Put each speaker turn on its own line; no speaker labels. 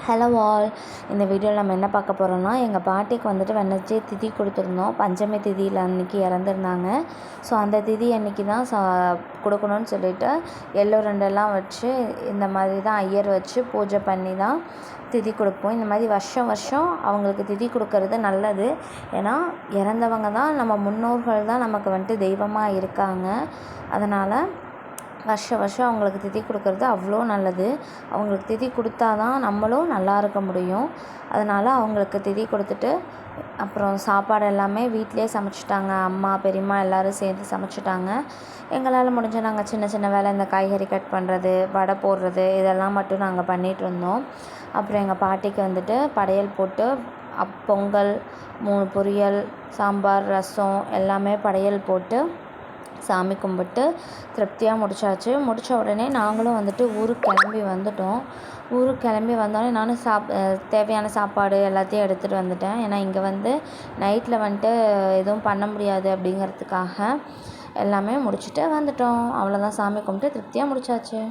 Hello all. இந்த வீடியோவில் நம்ம என்ன பார்க்க போகிறோம்னா, எங்கள் பாட்டிக்கு வந்துட்டு வெனஸ்டே திதி கொடுத்துருந்தோம். பஞ்சமி திதியில் அன்றைக்கி இறந்துருந்தாங்க. ஸோ அந்த திதி அன்றைக்கி தான் கொடுக்கணும்னு சொல்லிவிட்டு எள்ளு ரெண்டெல்லாம் வச்சு இந்த மாதிரி தான் ஐயர் வச்சு பூஜை பண்ணி தான் திதி கொடுப்போம். இந்த மாதிரி வருஷம் வருஷம் அவங்களுக்கு திதி கொடுக்கறது நல்லது. ஏன்னா இறந்தவங்க தான், நம்ம முன்னோர்கள் தான் நமக்கு வந்துட்டு தெய்வமாக இருக்காங்க. அதனால் வருஷம் அவங்களுக்கு திதி கொடுக்கறது அவ்வளோ நல்லது. அவங்களுக்கு திதி கொடுத்தா தான் நம்மளும் நல்லா இருக்க முடியும். அதனால் அவங்களுக்கு திதி கொடுத்துட்டு அப்புறம் சாப்பாடு எல்லாமே வீட்டிலே சமைச்சிட்டாங்க. அம்மா, பெரியம்மா எல்லோரும் சேர்ந்து சமைச்சிட்டாங்க. எங்களால் முடிஞ்ச நாங்கள் சின்ன சின்ன வேலை, இந்த காய்கறி கட் பண்ணுறது, வடை போடுறது, இதெல்லாம் மட்டும் நாங்கள் பண்ணிகிட்ருந்தோம். அப்புறம் எங்கள் பாட்டிக்கு வந்துட்டு படையல் போட்டு பொங்கல், 3 பொரியல், சாம்பார், ரசம் எல்லாமே படையல் போட்டு சாமி கும்பிட்டு திருப்தியாக முடித்தாச்சு. முடித்த உடனே நாங்களும் வந்துட்டு ஊருக்கு கிளம்பி வந்துட்டோம். ஊருக்கு கிளம்பி வந்தோடனே நானும் தேவையான சாப்பாடு எல்லாத்தையும் எடுத்துகிட்டு வந்துட்டேன். ஏன்னா இங்கே வந்து நைட்டில் வந்துட்டு எதுவும் பண்ண முடியாது அப்படிங்கிறதுக்காக எல்லாமே முடிச்சுட்டு வந்துட்டோம். அவ்வளோதான், சாமி கும்பிட்டு திருப்தியாக முடித்தாச்சு.